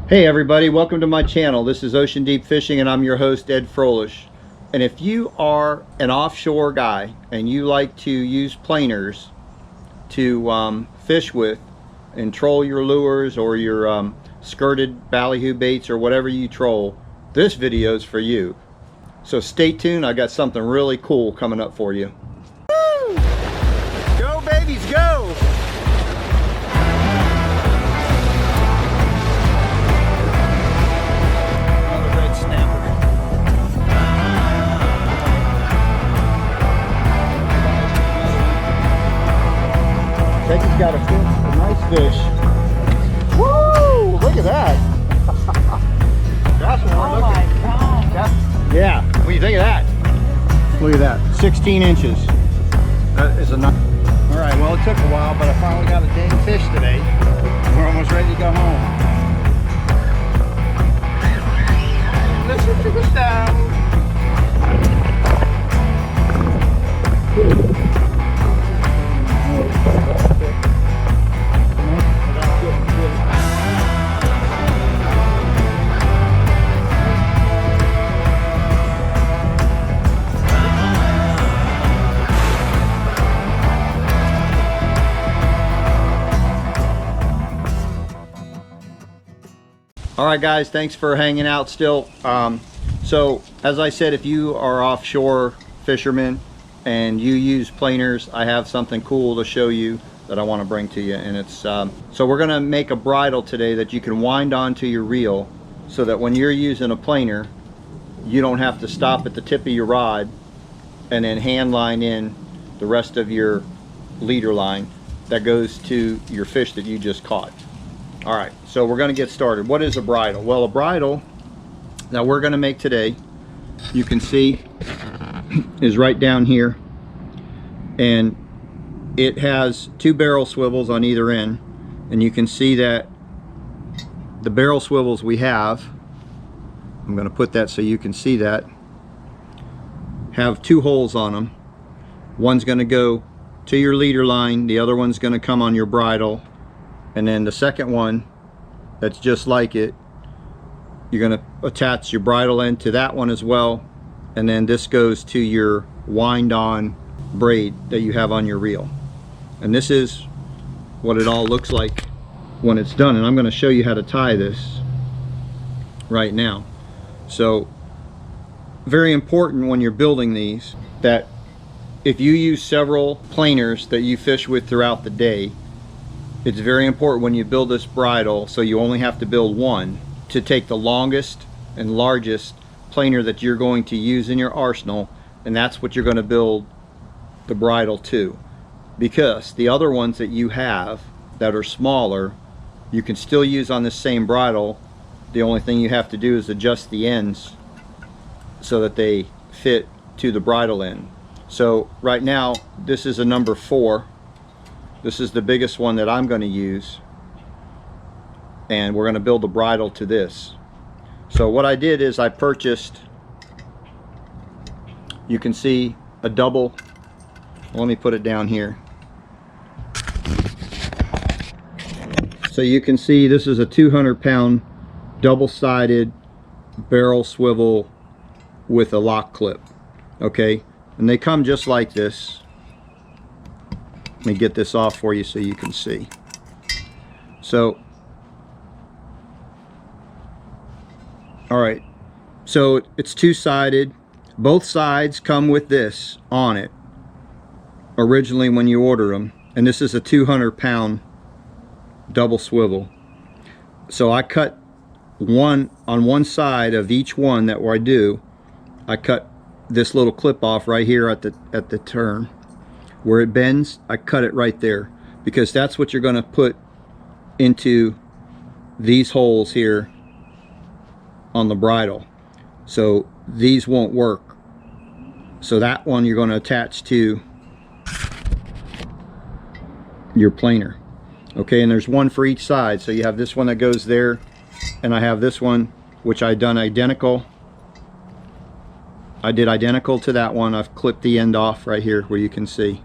Hey everybody, welcome to my channel. This is Ocean Deep Fishing and I'm your host Ed Froelich. And if you are an offshore guy and you like to use planers to fish with and troll your lures or your skirted ballyhoo baits or whatever you troll, this video is for you. So stay tuned, I got something really cool coming up for you. Woo! Go babies, go! He's got a nice fish. Woo! Look at that. That's what we're looking at. Oh my God. Yeah. What do you think of that? Look at that. 16 inches. That is a nice. All right. Well, it took a while, but I finally got a dang fish today. We're almost ready to go home. Listen to the sound. Alright guys, thanks for hanging out still. So as I said, if you are offshore fishermen and you use planers, I have something cool to show you that I want to bring to you. And it's so we're going to make a bridle today that you can wind onto your reel so that when you're using a planer, you don't have to stop at the tip of your rod and then hand line in the rest of your leader line that goes to your fish that you just caught. Alright, so we're going to get started. What is a bridle? Well, a bridle that we're going to make today, you can see, is right down here. And it has two barrel swivels on either end. And you can see that the barrel swivels we have, I'm going to put that so you can see that, have two holes on them. One's going to go to your leader line, the other one's going to come on your bridle. And then the second one, that's just like it, you're going to attach your bridle end to that one as well. And then this goes to your wind on braid that you have on your reel. And this is what it all looks like when it's done. And I'm going to show you how to tie this right now. So very important when you're building these that if you use several planers that you fish with throughout the day, it's very important when you build this bridle, so you only have to build one, to take the longest and largest planer that you're going to use in your arsenal, and that's what you're going to build the bridle to. Because the other ones that you have that are smaller, you can still use on this same bridle. The only thing you have to do is adjust the ends so that they fit to the bridle end. So right now, this is a number 4. This is the biggest one that I'm going to use, and we're going to build the bridle to this. So what I did is I purchased, you can see, a double, let me put it down here. So you can see this is a 200-pound double-sided barrel swivel with a lock clip. Okay, and they come just like this. Let me get this off for you so you can see. So, alright, so it's two-sided. Both sides come with this on it originally when you order them, and this is a 200-pound double swivel. So I cut one on one side of each one that I do. I cut this little clip off right here at the turn. Where it bends, I cut it right there, because that's what you're going to put into these holes here on the bridle. So these won't work. So that one you're going to attach to your planer. Okay, and there's one for each side. So you have this one that goes there, and I have this one which I done identical. I did identical to that one. I've clipped the end off right here where you can see.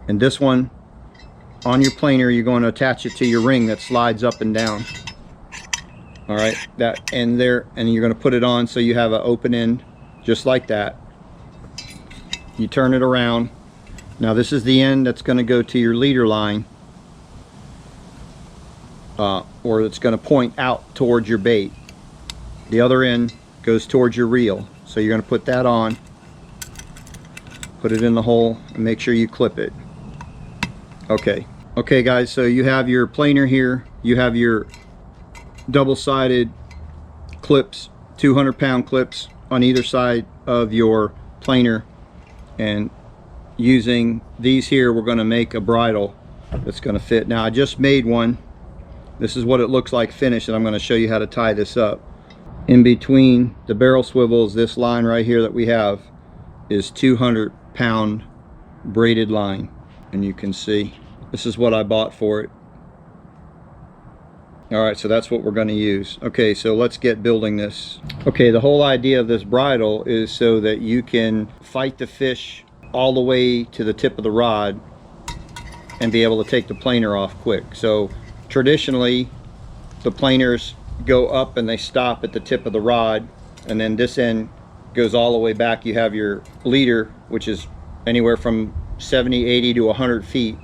And this one on your planer, you're going to attach it to your ring that slides up and down. All right, that end there, and you're going to put it on so you have an open end just like that. You turn it around. Now this is the end that's going to go to your leader line, or it's going to point out towards your bait. The other end goes towards your reel. So you're going to put that on, put it in the hole, and make sure you clip it. Okay guys, so you have your planer here, you have your double-sided clips, 200-pound clips on either side of your planer, and using these here we're going to make a bridle that's going to fit. Now I just made one. This is what it looks like finished, and I'm going to show you how to tie this up. In between the barrel swivels, this line right here that we have is 200-pound braided line, and you can see this is what I bought for it. Alright, so that's what we're going to use. Okay, so let's get building this. Okay, the whole idea of this bridle is so that you can fight the fish all the way to the tip of the rod and be able to take the planer off quick. So traditionally the planers go up and they stop at the tip of the rod, and then this end goes all the way back. You have your leader, which is anywhere from 70, 80 to 100 feet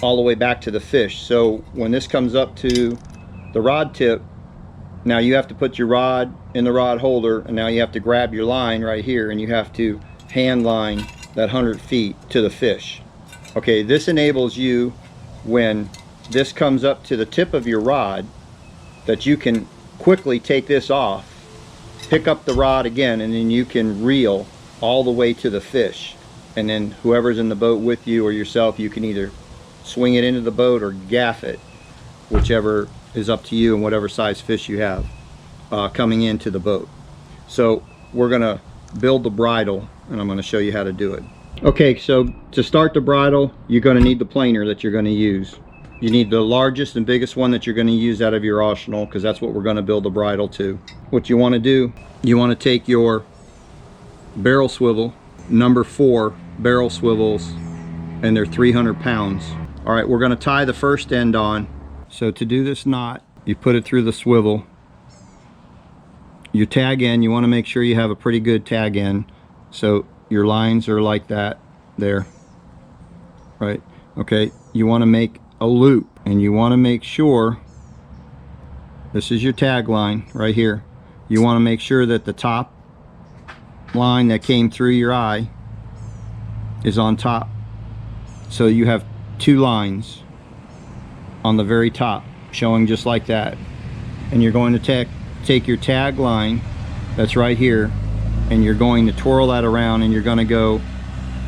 all the way back to the fish. So when this comes up to the rod tip, now you have to put your rod in the rod holder, and now you have to grab your line right here and you have to hand line that 100 feet to the fish. Okay, this enables you, when this comes up to the tip of your rod, that you can quickly take this off, pick up the rod again, and then you can reel all the way to the fish. And then whoever's in the boat with you or yourself, you can either swing it into the boat or gaff it, whichever is up to you and whatever size fish you have coming into the boat. So we're gonna build the bridle, and I'm gonna show you how to do it. Okay, so to start the bridle, you're gonna need the planer that you're gonna use. You need the largest and biggest one that you're going to use out of your arsenal, because that's what we're going to build the bridle to. What you want to do, you want to take your barrel swivel, number 4 barrel swivels, and they're 300 pounds. All right, we're going to tie the first end on. So to do this knot, you put it through the swivel. Your tag end, you want to make sure you have a pretty good tag end. So your lines are like that there, right? Okay, you want to make a loop, and you want to make sure, this is your tag line right here, you want to make sure that the top line that came through your eye is on top. So you have 2 lines on the very top showing just like that, and you're going to take your tag line that's right here, and you're going to twirl that around, and you're going to go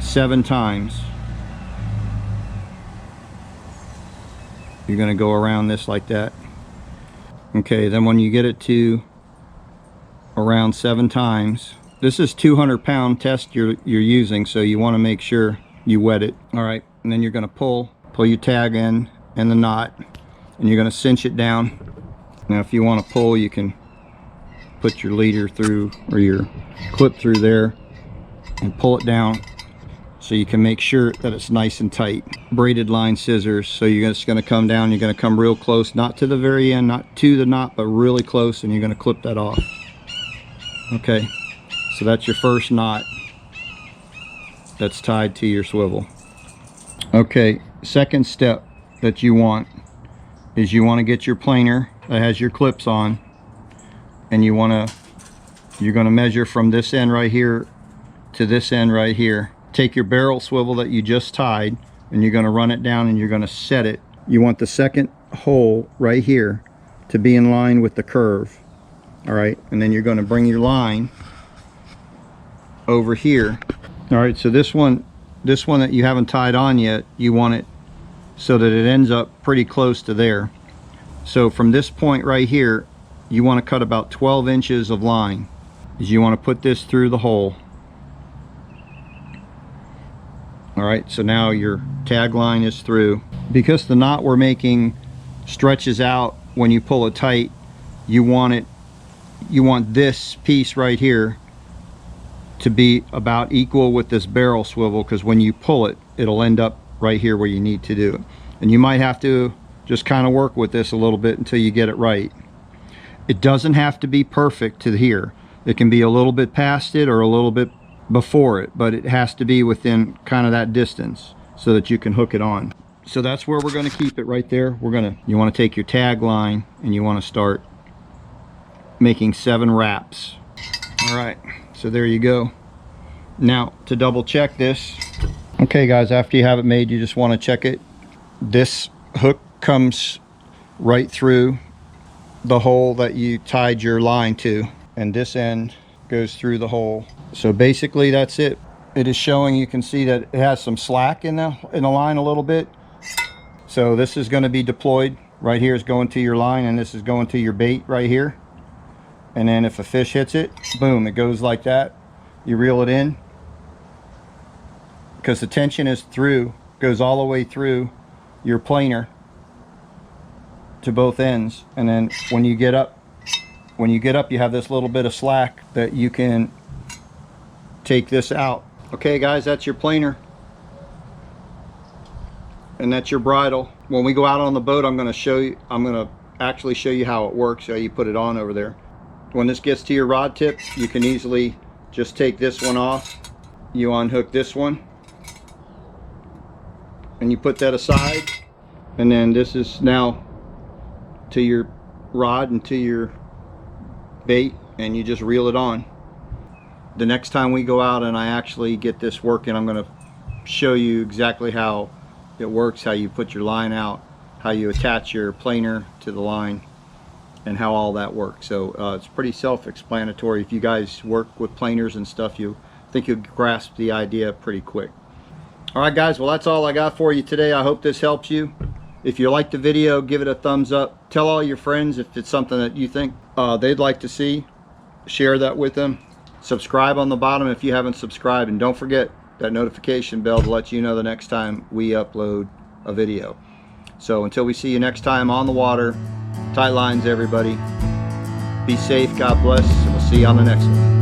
7 times. You're going to go around this like that. Okay, then when you get it to around 7 times, this is 200-pound test you're using, so you want to make sure you wet it. All right, and then you're going to pull your tag in and the knot, and you're going to cinch it down. Now if you want to pull, you can put your leader through, or your clip through there, and pull it down so you can make sure that it's nice and tight. Braided line scissors, so you're just going to come down, you're going to come real close, not to the very end, not to the knot, but really close, and you're going to clip that off. Okay, so that's your first knot that's tied to your swivel. Okay, second step that you want is you want to get your planer that has your clips on, and you're going to measure from this end right here to this end right here. Take your barrel swivel that you just tied, and you're going to run it down, and you're going to set it. You want the second hole right here to be in line with the curve. All right, and then you're going to bring your line over here. All right, so this one that you haven't tied on yet, you want it so that it ends up pretty close to there. So from this point right here, you want to cut about 12 inches of line. You want to put this through the hole. All right, so now your tag line is through. Because the knot we're making stretches out when you pull it tight, you want this piece right here to be about equal with this barrel swivel, because when you pull it, it'll end up right here where you need to do it. And you might have to just kind of work with this a little bit until you get it right. It doesn't have to be perfect to here. It can be a little bit past it or a little bit before it, but it has to be within kind of that distance so that you can hook it on. So that's where we're going to keep it, right there. You want to take your tag line and you want to start making 7 wraps. All right, so there you go. Now to double check this, okay guys, after you have it made, you just want to check it. This hook comes right through the hole that you tied your line to, and this end goes through the hole. So basically that's it. It is showing, you can see that it has some slack in the line a little bit. So this is going to be deployed right here, is going to your line, and this is going to your bait right here. And then if a fish hits it, boom, it goes like that. You reel it in, because the tension is through, goes all the way through your planer to both ends. And then when you get up, you have this little bit of slack that you can take this out. Okay guys, that's your planer and that's your bridle. When we go out on the boat, I'm going to actually show you how it works, how you put it on over there. When this gets to your rod tip, you can easily just take this one off. You unhook this one and you put that aside, and then this is now to your rod and to your bait, and you just reel it on. The next time we go out and I actually get this working, I'm going to show you exactly how it works, how you put your line out, how you attach your planer to the line, and how all that works. So it's pretty self-explanatory. If you guys work with planers and stuff, you think you'll grasp the idea pretty quick. All right guys, well that's all I got for you today. I hope this helps you. If you liked the video, give it a thumbs up. Tell all your friends if it's something that you think they'd like to see. Share that with them. Subscribe on the bottom if you haven't subscribed, and don't forget that notification bell to let you know the next time we upload a video. So until we see you next time on the water, tight lines everybody. Be safe, God bless, and we'll see you on the next one.